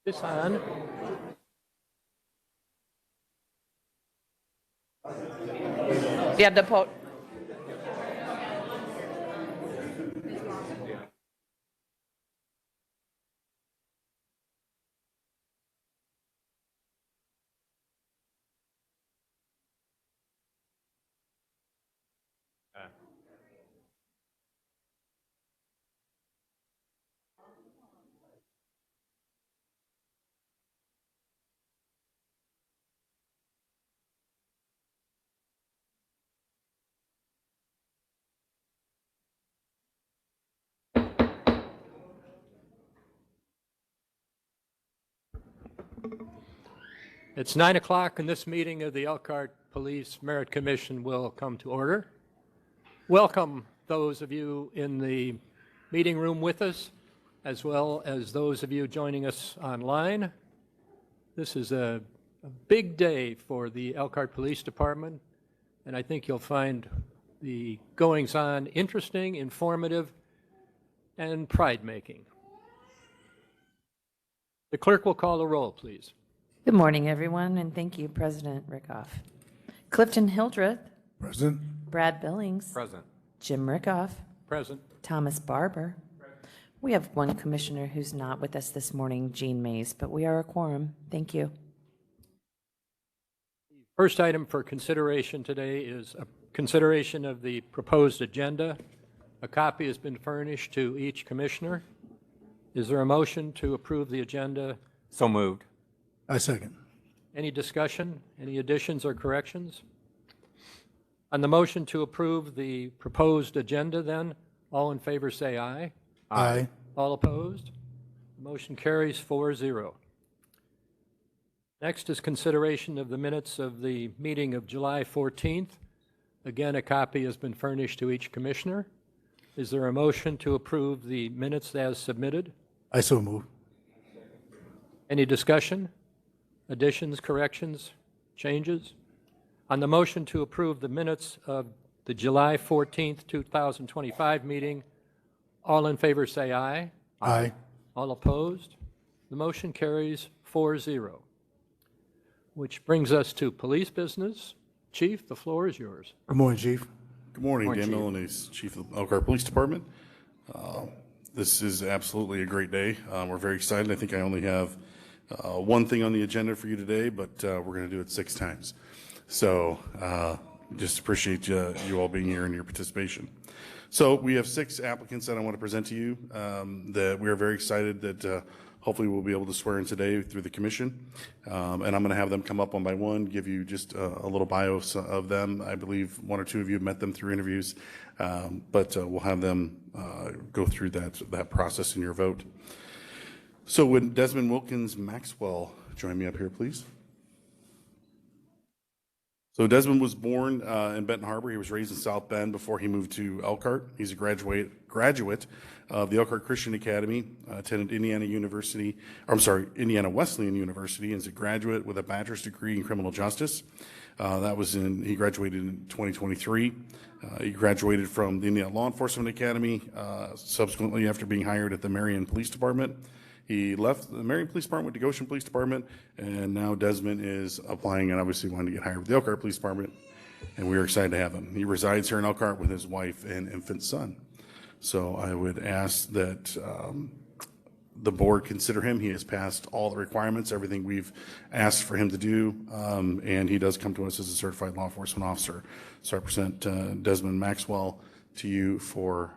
This on. Yeah, the po. It's 9 o'clock, and this meeting of the Elkhart Police Merit Commission will come to order. Welcome those of you in the meeting room with us, as well as those of you joining us online. This is a big day for the Elkhart Police Department, and I think you'll find the goings-on interesting, informative, and pride-making. The clerk will call the roll, please. Good morning, everyone, and thank you, President Rickoff. Clifton Hildreth. Present. Brad Billings. Present. Jim Rickoff. Present. Thomas Barber. We have one commissioner who's not with us this morning, Jean Mays, but we are a quorum. Thank you. First item for consideration today is a consideration of the proposed agenda. A copy has been furnished to each commissioner. Is there a motion to approve the agenda? So moved. I second. Any discussion? Any additions or corrections? On the motion to approve the proposed agenda, then, all in favor say aye. Aye. All opposed? The motion carries 4-0. Next is consideration of the minutes of the meeting of July 14th. Again, a copy has been furnished to each commissioner. Is there a motion to approve the minutes as submitted? I so move. Any discussion? Additions, corrections, changes? On the motion to approve the minutes of the July 14th, 2025 meeting, all in favor say aye. Aye. All opposed? The motion carries 4-0. Which brings us to police business. Chief, the floor is yours. Good morning, Chief. Good morning, Morning, Dan Chief. Milanese, Chief of the Elkhart Police Department. This is absolutely a great day. We're very excited. I think I only have one thing on the agenda for you today, but we're going to do it 6 times. So just appreciate you all being here and your participation. So we have 6 applicants that I want to present to you that we are very excited that hopefully we'll be able to swear in today through the commission. And I'm going to have them come up one by one, give you just a little bio of them. I believe 1 or 2 of you have met them through interviews, but we'll have them go through that process in your vote. So would Desmond Wilkins Maxwell join me up here, please? So Desmond was born in Benton Harbor. He was raised in South Bend before he moved to Elkhart. He's a graduate of the Elkhart Christian Academy, attended Indiana Wesleyan University, and is a graduate with a bachelor's degree in criminal justice. He graduated in 2023. He graduated from the Indiana Law Enforcement Academy, subsequently after being hired at the Marion Police Department. He left the Marion Police Department, went to Goshen Police Department, and now Desmond is applying and obviously wanting to get hired with the Elkhart Police Department, and we are excited to have him. He resides here in Elkhart with his wife and infant son. So I would ask that the board consider him. He has passed all the requirements, everything we've asked for him to do, and he does come to us as a certified law enforcement officer. So I present Desmond Maxwell to you for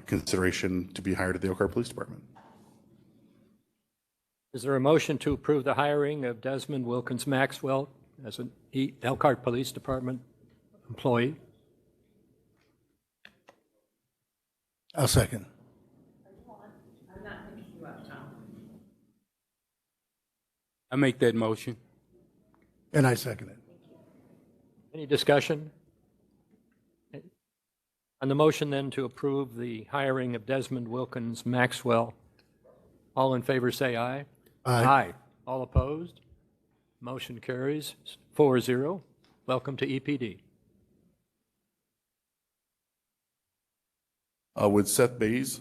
consideration to be hired at the Elkhart Police Department. Is there a motion to approve the hiring of Desmond Wilkins Maxwell as an Elkhart Police Department employee? I'll second. I make that motion. And I second it. Any discussion? On the motion then to approve the hiring of Desmond Wilkins Maxwell, all in favor say aye. Aye. All opposed? Motion carries 4-0. Welcome to EPD. Would Seth Bays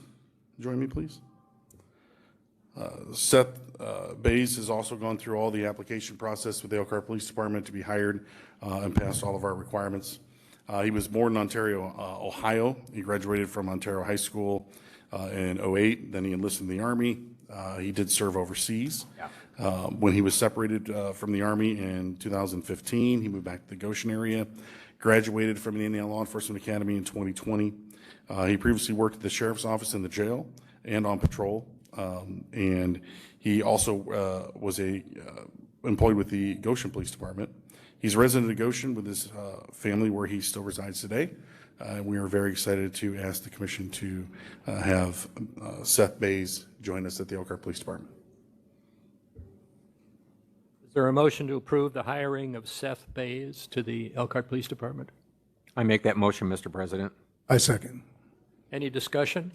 join me, please? Seth Bays has also gone through all the application process with the Elkhart Police Department to be hired and passed all of our requirements. He was born in Ontario, Ohio. He graduated from Ontario High School in '08. Then he enlisted in the Army. He did serve overseas. When he was separated from the Army in 2015, he moved back to the Goshen area, graduated from the Indiana Law Enforcement Academy in 2020. He previously worked at the Sheriff's Office in the jail and on patrol. And he also was employed with the Goshen Police Department. He's a resident of Goshen with his family where he still resides today. We are very excited to ask the commission to have Seth Bays join us at the Elkhart Police Department. Is there a motion to approve the hiring of Seth Bays to the Elkhart Police Department? I make that motion, Mr. President. I second. Any discussion?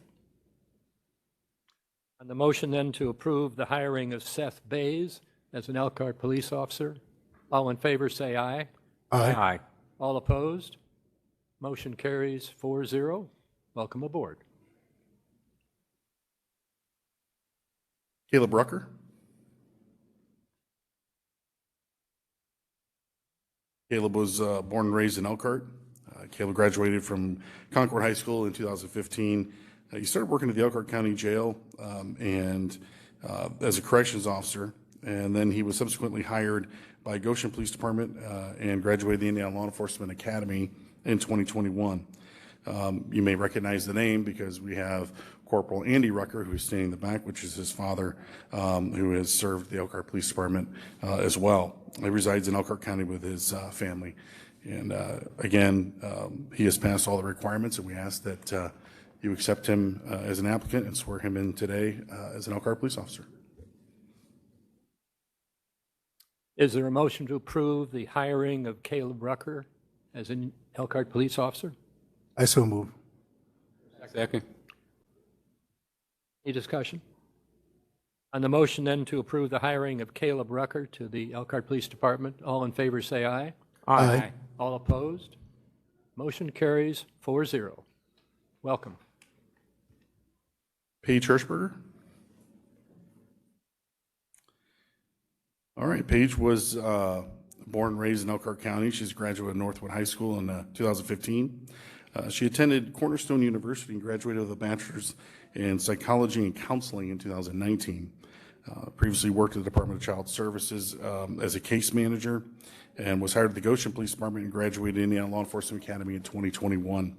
On the motion then to approve the hiring of Seth Bays as an Elkhart police officer, all in favor say aye. Aye. All opposed? Motion carries 4-0. Welcome aboard. Caleb Rucker. Caleb was born and raised in Elkhart. Caleb graduated from Concord High School in 2015. He started working at the Elkhart County Jail and as a corrections officer, and then he was subsequently hired by Goshen Police Department and graduated the Indiana Law Enforcement Academy in 2021. You may recognize the name because we have Corporal Andy Rucker, who is standing in the back, which is his father, who has served the Elkhart Police Department as well. He resides in Elkhart County with his family. And again, he has passed all the requirements, and we ask that you accept him as an applicant and swear him in today as an Elkhart police officer. Is there a motion to approve the hiring of Caleb Rucker as an Elkhart police officer? I so move. Second. Any discussion? On the motion then to approve the hiring of Caleb Rucker to the Elkhart Police Department, all in favor say aye. Aye. All opposed? Motion carries 4-0. Welcome. Paige Hirschberger. All right, Paige was born and raised in Elkhart County. She's a graduate of Northwood High School in 2015. She attended Cornerstone University and graduated with a bachelor's in psychology and counseling in 2019. Previously worked at the Department of Child Services as a case manager and was hired at the Goshen Police Department and graduated Indiana Law Enforcement Academy in 2021.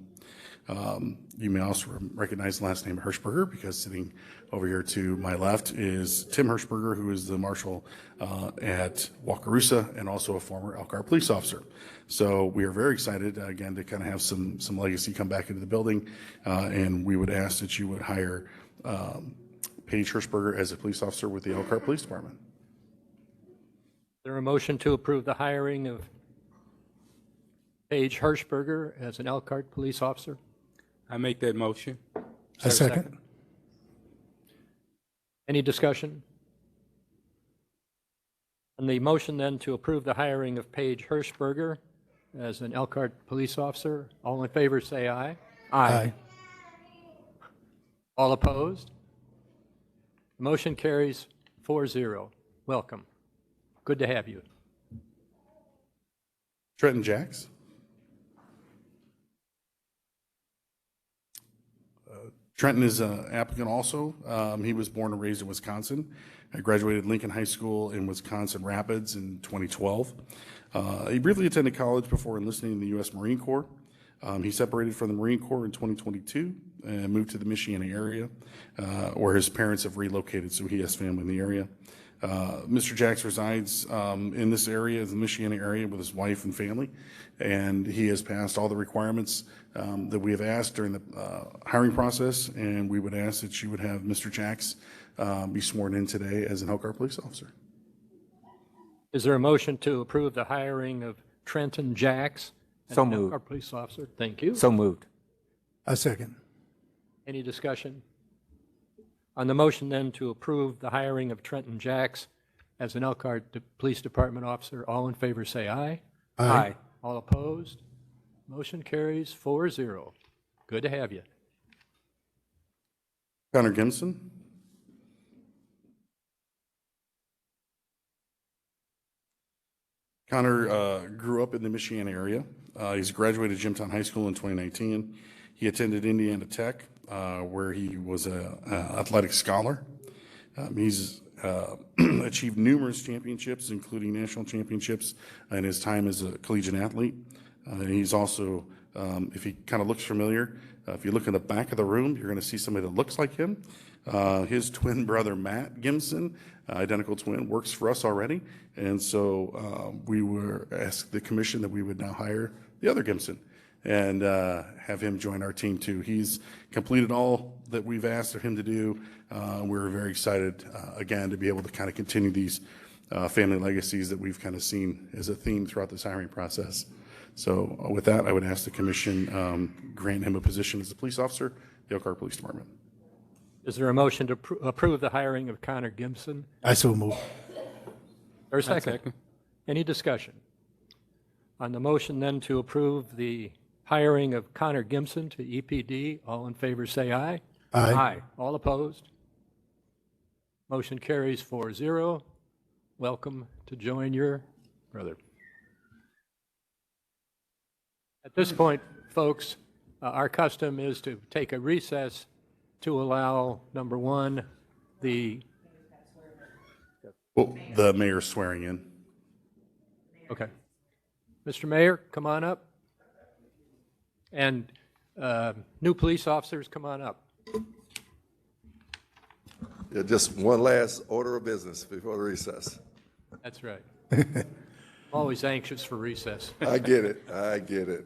You may also recognize the last name Hirschberger because sitting over here to my left is Tim Hirschberger, who is the marshal at Wakarusa and also a former Elkhart police officer. So we are very excited, again, to kind of have some legacy come back into the building, and we would ask that you would hire Paige Hirschberger as a police officer with the Elkhart Police Department. Is there a motion to approve the hiring of Paige Hirschberger as an Elkhart police officer? I make that motion. I second. Any discussion? On the motion then to approve the hiring of Paige Hirschberger as an Elkhart police officer, all in favor say aye. Aye. All opposed? Motion carries 4-0. Welcome. Good to have you. Trenton Jacks. Trenton is an applicant also. He was born and raised in Wisconsin. I graduated Lincoln High School in Wisconsin Rapids in 2012. He briefly attended college before enlisting in the U.S. Marine Corps. He separated from the Marine Corps in 2022 and moved to the Michiana area, where his parents have relocated, so he has family in the area. Mr. Jacks resides in this area, the Michiana area, with his wife and family, and he has passed all the requirements that we have asked during the hiring process, and we would ask that you would have Mr. Jacks be sworn in today as an Elkhart police officer. Is there a motion to approve the hiring of Trenton Jacks as So an moved. Elkhart police officer? Thank you. So moved. I second. Any discussion? On the motion then to approve the hiring of Trenton Jacks as an Elkhart Police Department officer, all in favor say aye. Aye. All opposed? Motion carries 4-0. Good to have you. Connor Gimson. Connor grew up in the Michiana area. He's graduated Jimtown High School in 2019. He attended Indiana Tech, where he was an athletic scholar. He's achieved numerous championships, including national championships in his time as a collegiate athlete. He's also, if he kind of looks familiar, if you look in the back of the room, you're going to see somebody that looks like him. His twin brother, Matt Gimson, identical twin, works for us already. And so we were asked the commission that we would now hire the other Gimson and have him join our team too. He's completed all that we've asked of him to do. We're very excited, again, to be able to kind of continue these family legacies that we've kind of seen as a theme throughout this hiring process. So with that, I would ask the commission grant him a position as a police officer, the Elkhart Police Department. Is there a motion to approve the hiring of Connor Gimson? I so move. Or a second? Any discussion? On the motion then to approve the hiring of Connor Gimson to EPD, all in favor say aye. Aye. All opposed? Motion carries 4-0. Welcome to join your brother. At this point, folks, our custom is to take a recess to allow, number one, Well, the mayor's swearing in. okay. Mr. Mayor, come on up. And new police officers, come on up. Yeah, just one last order of business before the recess. That's right. I'm always anxious for recess. I get it. I get it.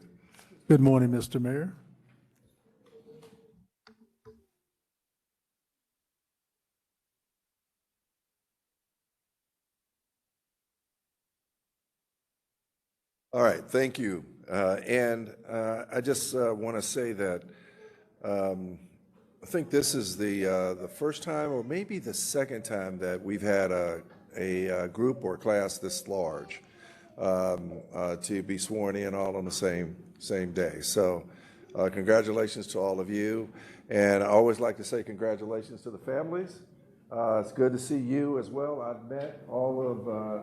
Good morning, Mr. Mayor. All right, thank you. I just want to say that I think this is the first time, or maybe the second time, that we've had a group or class this large to be sworn in all on the same day. So congratulations to all of you. And I always like to say congratulations to the families. It's good to see you as well. I've met all of my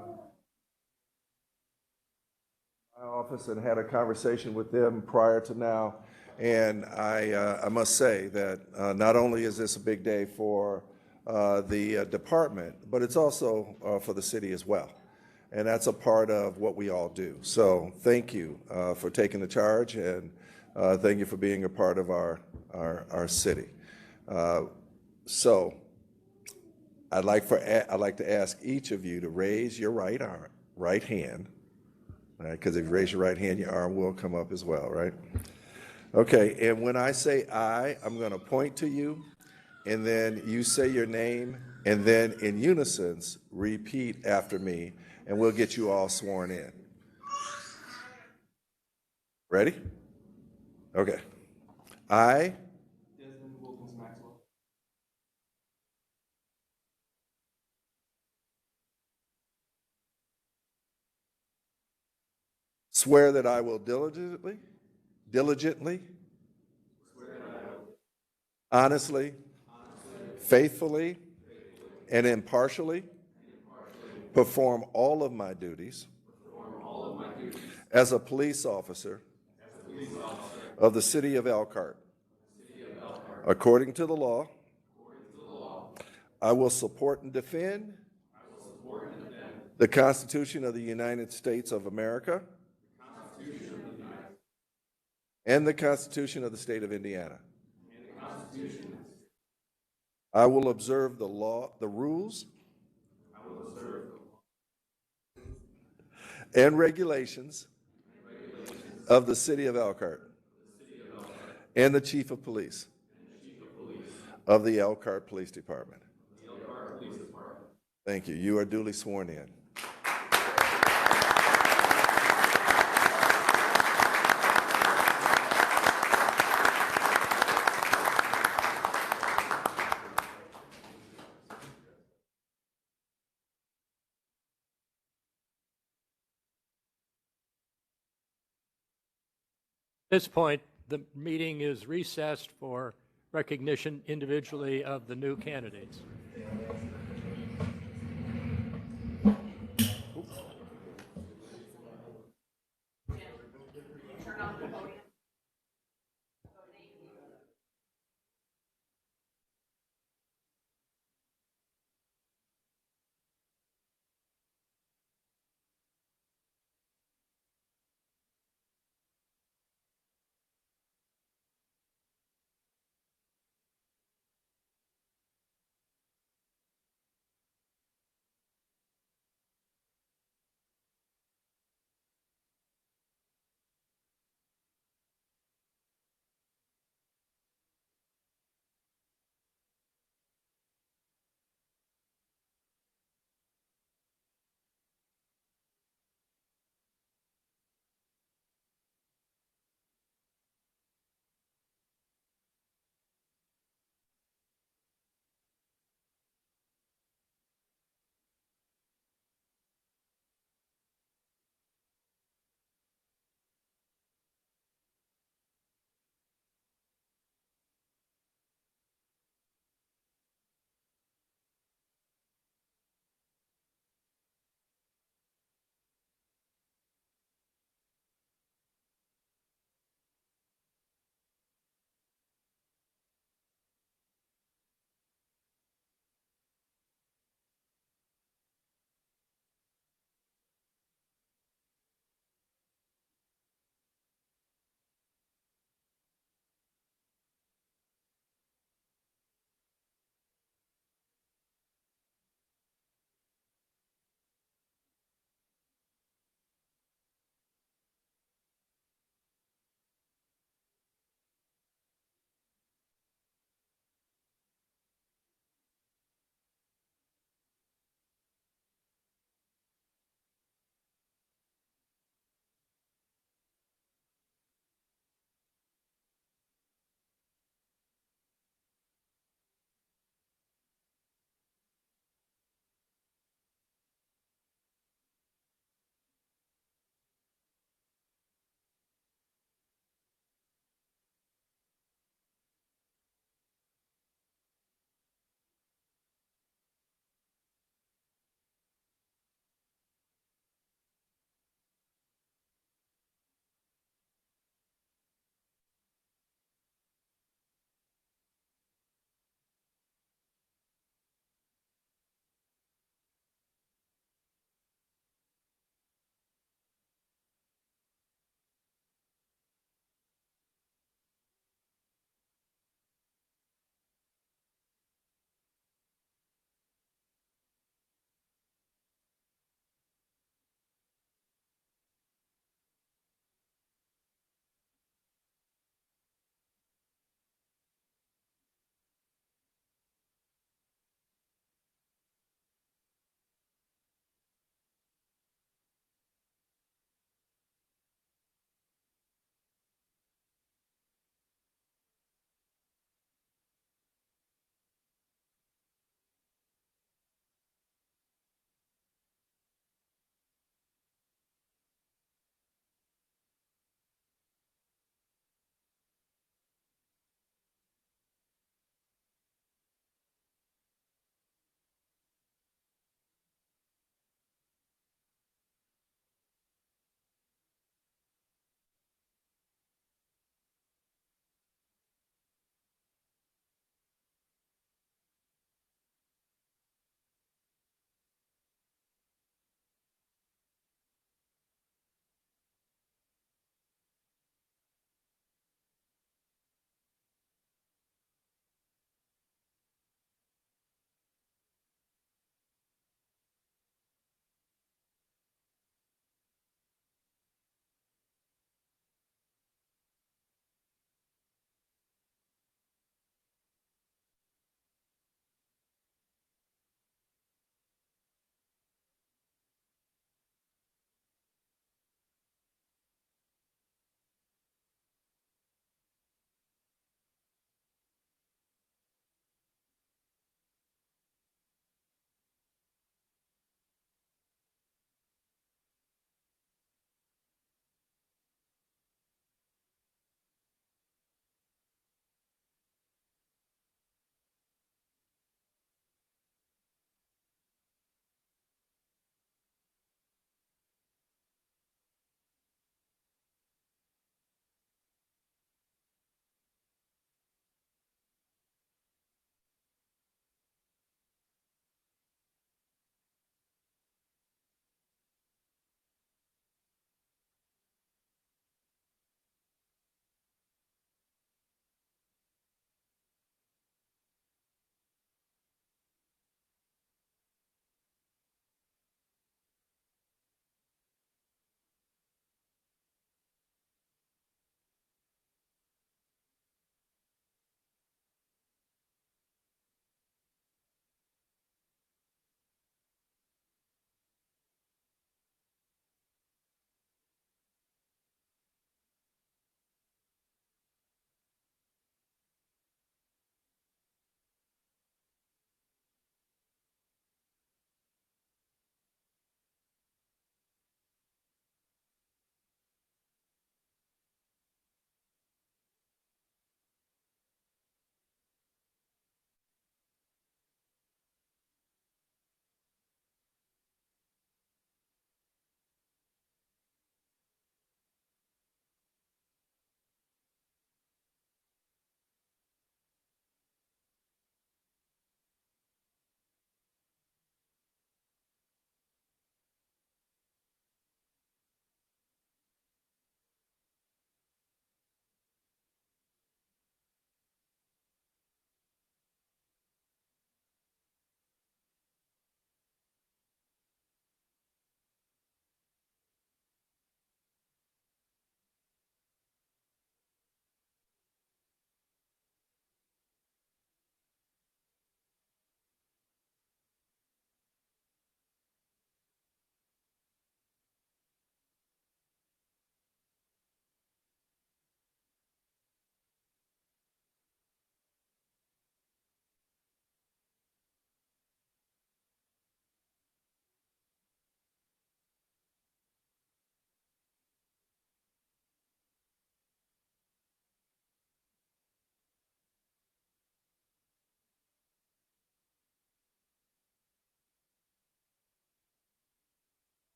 office and had a conversation with them prior to now. And I must say that not only is this a big day for the department, but it's also for the city as well. And that's a part of what we all do. So thank you for taking the charge, and thank you for being a part of our city. So I'd like to ask each of you to raise your right hand, because if you raise your right hand, your arm will come up as well, right? Okay, and when I say I, I'm going to point to you, and then you say your name, and then in unison, repeat after me, and we'll get you all sworn in. Ready? Okay. I, swear that I will diligently, honestly, faithfully, and impartially perform all of my duties as a police officer of the city of Elkhart. According to the law, I will support and defend the Constitution of the United States of America and the Constitution of the state of Indiana. I will observe the rules and regulations of the city of Elkhart and the chief of police of the Elkhart Police Department. Thank you. You are duly sworn in. At this point, the meeting is recessed for recognition individually of the new candidates.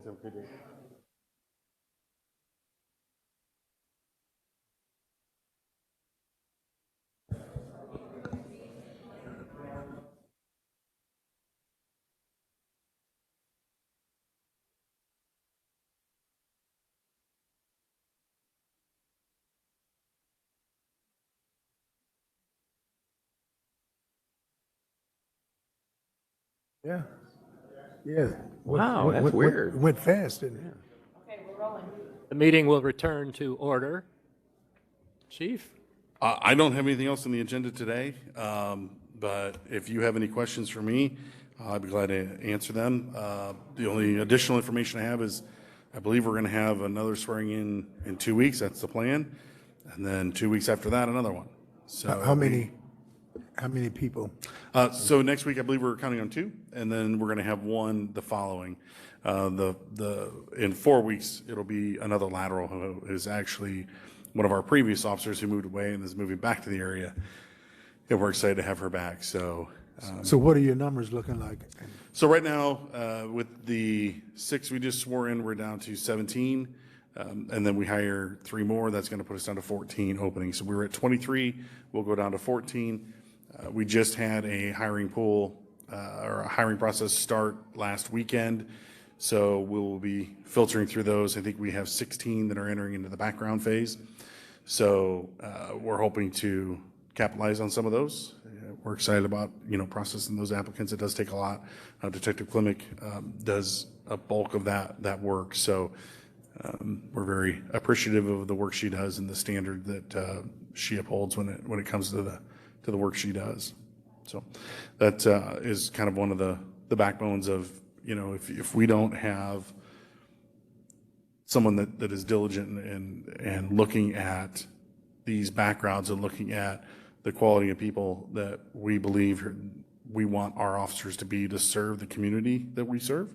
Yeah. Yeah. Wow, that's weird. Went fast, didn't it? The meeting will return to order. Chief? I don't have anything else on the agenda today, but if you have any questions for me, I'd be glad to answer them. The only additional information I have is I believe we're going to have another swearing in 2 weeks. That's the plan. And then 2 weeks after that, another one. So How many people? So next week, I believe we're counting on 2, and then we're going to have 1 the following. In 4 weeks, it'll be another lateral who is actually one of our previous officers who moved away and is moving back to the area. And we're excited to have her back. So What are your numbers looking like? right now, with the 6 we just swore in, we're down to 17. And then we hire 3 more. That's going to put us down to 14 openings. So we were at 23. We'll go down to 14. We just had a hiring pool or a hiring process start last weekend. So we'll be filtering through those. I think we have 16 that are entering into the background phase. So we're hoping to capitalize on some of those. We're excited about, processing those applicants. It does take a lot. Detective Klimek does a bulk of that work. So we're very appreciative of the work she does and the standard that she upholds when it comes to the work she does. So that is kind of one of the backbones of, if we don't have someone that is diligent and looking at these backgrounds and looking at the quality of people that we believe we want our officers to be to serve the community that we serve,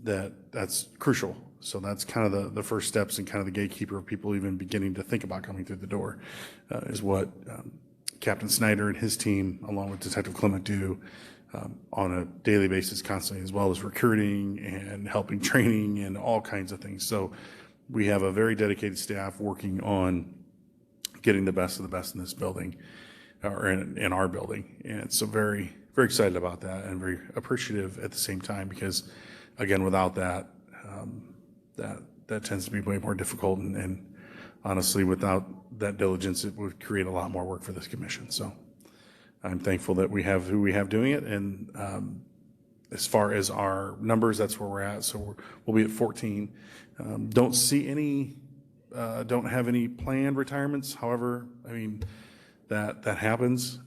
that's crucial. So that's kind of the first steps and kind of the gatekeeper of people even beginning to think about coming through the door, is what Captain Snyder and his team, along with Detective Klimek, do on a daily basis constantly, as well as recruiting and helping training and all kinds of things. So we have a very dedicated staff working on getting the best of the best in this building, or in our building. And so very, very excited about that and very appreciative at the same time, because again, without that, that tends to be way more difficult. And honestly, without that diligence, it would create a lot more work for this commission. So I'm thankful that we have who we have doing it. And as far as our numbers, that's where we're at. So we'll be at 14. Don't see any, don't have any planned retirements. However, I mean, that happens.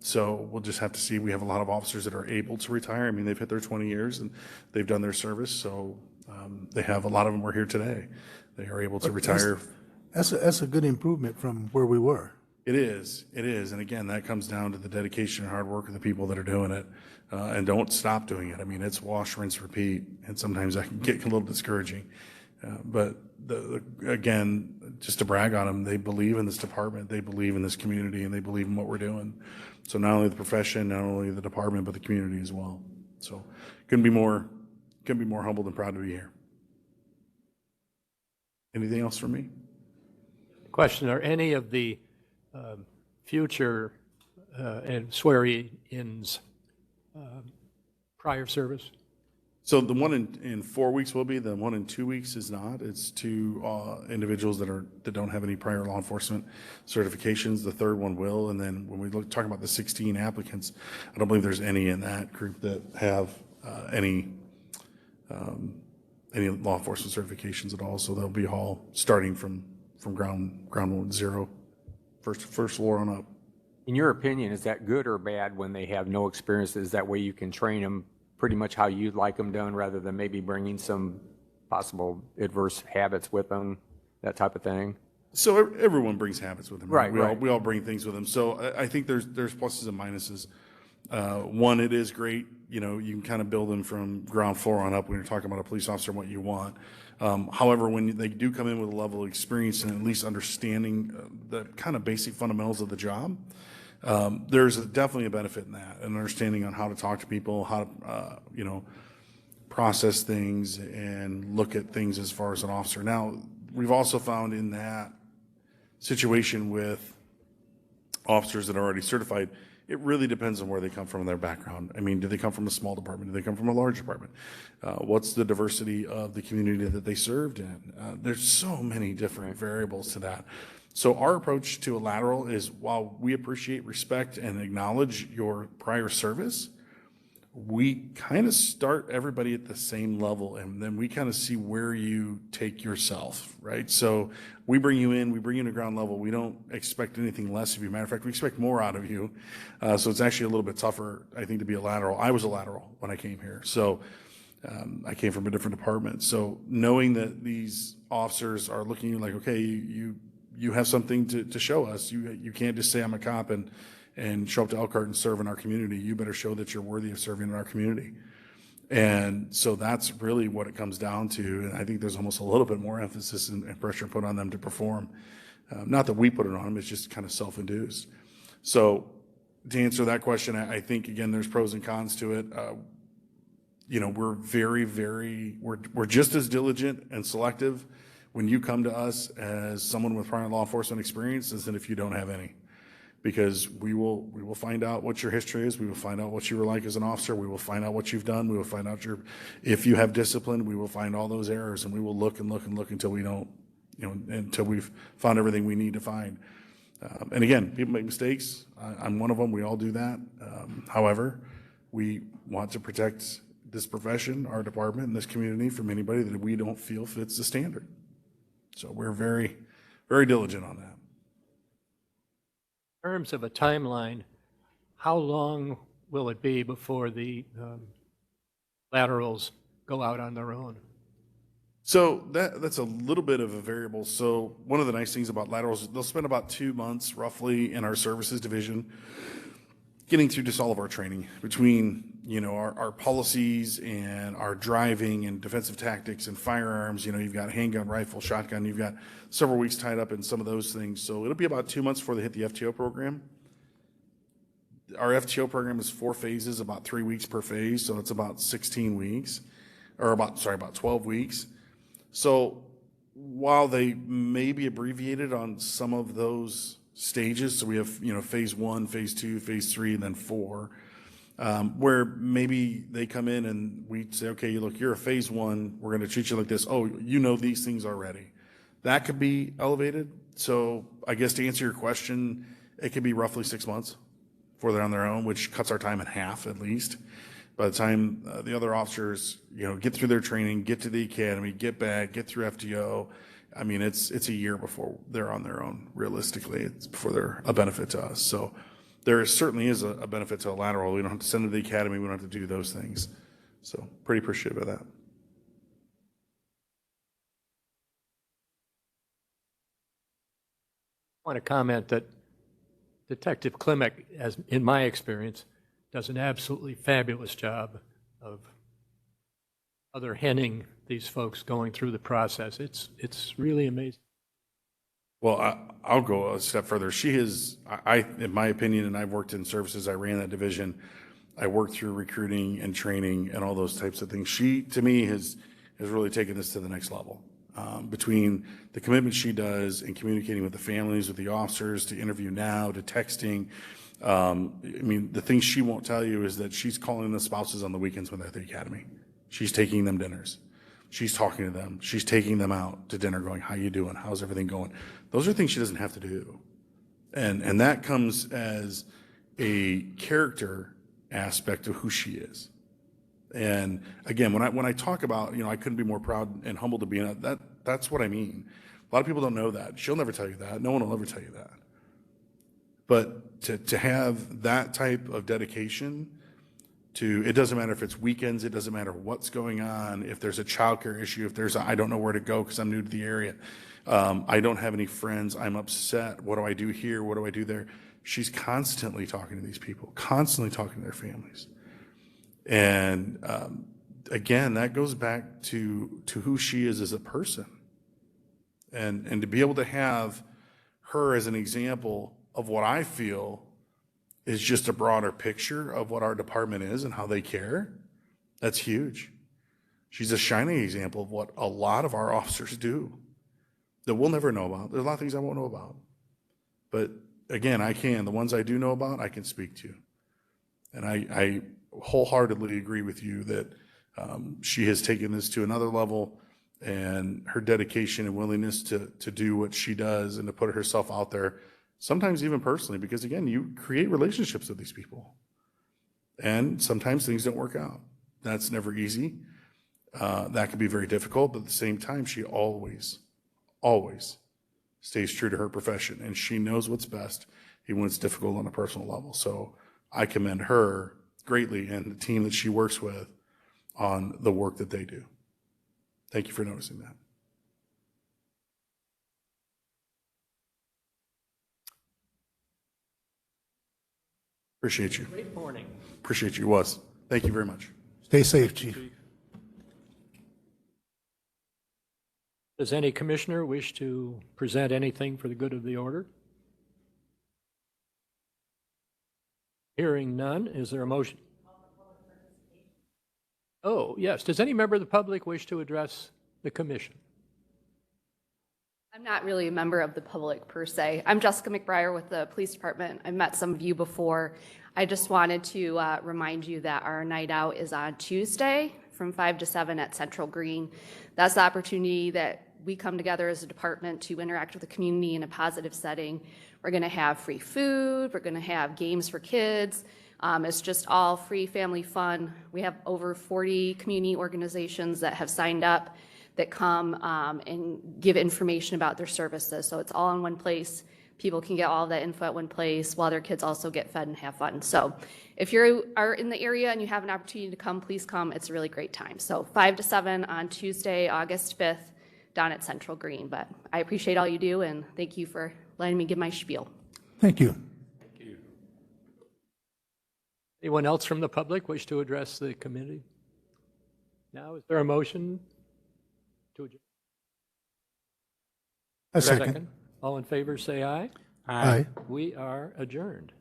So we'll just have to see. We have a lot of officers that are able to retire. I mean, they've hit their 20 years and they've done their service. So they have, a lot of them were here today. They are able to retire. That's a good improvement from where we were. It is. And again, that comes down to the dedication and hard work of the people that are doing it, and don't stop doing it. I mean, it's wash, rinse, repeat, and sometimes that can get a little discouraging. But again, just to brag on them, they believe in this department, they believe in this community, and they believe in what we're doing. So not only the profession, not only the department, but the community as well. So couldn't be more humbled and proud to be here. Anything else from me? Question, are any of the future and swearing-ins prior service? So the one in 4 weeks will be, the one in 2 weeks is not. It's 2 individuals that don't have any prior law enforcement certifications. The third one will. And then when we talk about the 16 applicants, I don't believe there's any in that group that have any law enforcement certifications at all. So they'll be all starting from ground zero, first floor on up. In your opinion, is that good or bad when they have no experience? Is that way you can train them pretty much how you'd like them done, rather than maybe bringing some possible adverse habits with them, that type of thing? So everyone brings habits with them. Right. We all bring things with them. So I think there's pluses and minuses. One, it is great. You can kind of build them from ground floor on up when you're talking about a police officer and what you want. However, when they do come in with a level of experience and at least understanding the kind of basic fundamentals of the job, there's definitely a benefit in that, and understanding on how to talk to people, how to, process things and look at things as far as an officer. Now, we've also found in that situation with officers that are already certified, it really depends on where they come from in their background. I mean, do they come from a small department? Do they come from a large department? What's the diversity of the community that they served in? There's so many different variables to that. So our approach to a lateral is, while we appreciate, respect, and acknowledge your prior service, we kind of start everybody at the same level, and then we kind of see where you take yourself, right? So we bring you to ground level. We don't expect anything less of you. Matter of fact, we expect more out of you. So it's actually a little bit tougher, I think, to be a lateral. I was a lateral when I came here. So I came from a different department. So knowing that these officers are looking at you like, okay, you have something to show us. You can't just say I'm a cop and show up to Elkhart and serve in our community. You better show that you're worthy of serving in our community. And so that's really what it comes down to. And I think there's almost a little bit more emphasis and pressure put on them to perform. Not that we put it on them, it's just kind of self-induced. So to answer that question, I think, again, there's pros and cons to it. We're we're just as diligent and selective when you come to us as someone with prior law enforcement experience as if you don't have any. Because we will find out what your history is. We will find out what you were like as an officer. We will find out what you've done. We will find out if you have discipline. We will find all those errors, and we will look and look and look until we don't, until we've found everything we need to find. And again, people make mistakes. I'm one of them. We all do that. However, we want to protect this profession, our department, and this community from anybody that we don't feel fits the standard. So we're very, very diligent on that. In terms of a timeline, how long will it be before the laterals go out on their own? So that's a little bit of a variable. So one of the nice things about laterals, they'll spend about 2 months roughly in our services division, getting through just all of our training between, our policies and our driving and defensive tactics and firearms. You've got handgun, rifle, shotgun. You've got several weeks tied up in some of those things. So it'll be about 2 months before they hit the FTO program. Our FTO program is 4 phases, about 3 weeks per phase. So it's about 16 weeks, or about 12 weeks. So while they may be abbreviated on some of those stages, so we have, phase 1, phase 2, phase 3, and then 4, where maybe they come in and we say, okay, look, you're a phase 1, we're going to treat you like this. Oh, these things already. That could be elevated. So I guess to answer your question, it could be roughly 6 months before they're on their own, which cuts our time in half at least. By the time the other officers, get through their training, get to the academy, get back, get through FTO, I mean, it's a year before they're on their own. Realistically, it's before they're a benefit to us. So there certainly is a benefit to a lateral. We don't have to send them to the academy. We don't have to do those things. So pretty appreciative of that. I want to comment that Detective Klimek, as in my experience, does an absolutely fabulous job of henning these folks going through the process. It's really amazing. Well, I'll go a step further. She is, in my opinion, and I've worked in services, I ran that division. I worked through recruiting and training and all those types of things. She, to me, has really taken this to the next level. Between the commitment she does in communicating with the families, with the officers, to Interview Now, to texting. The thing she won't tell you is that she's calling the spouses on the weekends when they're at the academy. She's taking them dinners. She's talking to them. She's taking them out to dinner going, how you doing? How's everything going? Those are things she doesn't have to do. And that comes as a character aspect of who she is. And again, when I talk about, I couldn't be more proud and humbled to be in that, that's what I mean. A lot of people don't know that. She'll never tell you that. No one will ever tell you that. But to have that type of dedication to, it doesn't matter if it's weekends, it doesn't matter what's going on, if there's a childcare issue, if there's I don't know where to go because I'm new to the area, I don't have any friends, I'm upset, what do I do here, what do I do there? She's constantly talking to these people, constantly talking to their families. And again, that goes back to who she is as a person. And to be able to have her as an example of what I feel is just a broader picture of what our department is and how they care, that's huge. She's a shining example of what a lot of our officers do that we'll never know about. There's a lot of things I won't know about. But again, I can. The ones I do know about, I can speak to. And I wholeheartedly agree with you that she has taken this to another level, and her dedication and willingness to do what she does and to put herself out there, sometimes even personally, because again, you create relationships with these people. And sometimes things don't work out. That's never easy. That can be very difficult, but at the same time, she always stays true to her profession, and she knows what's best, even when it's difficult on a personal level. So I commend her greatly and the team that she works with on the work that they do. Thank you for noticing that. Appreciate you. Great morning. Appreciate you, was. Thank you very much. Stay safe, Chief. Does any commissioner wish to present anything for the good of the order? Hearing none, is there a motion? Oh, yes. Does any member of the public wish to address the commission? I'm not really a member of the public per se. I'm Jessica McBriar with the police department. I've met some of you before. I just wanted to remind you that our night out is on Tuesday from 5 to 7 at Central Green. That's the opportunity that we come together as a department to interact with the community in a positive setting. We're going to have free food. We're going to have games for kids. It's just all free family fun. We have over 40 community organizations that have signed up that come and give information about their services. So it's all in one place. People can get all that info at one place while their kids also get fed and have fun. So if you are in the area and you have an opportunity to come, please come. It's a really great time. So 5 to 7 on Tuesday, August 5th, down at Central Green. But I appreciate all you do, and thank you for letting me give my spiel. Thank you. Anyone else from the public wish to address the committee? Now, is there a motion to adjourn? A second. All in favor, say aye. Aye. We are adjourned.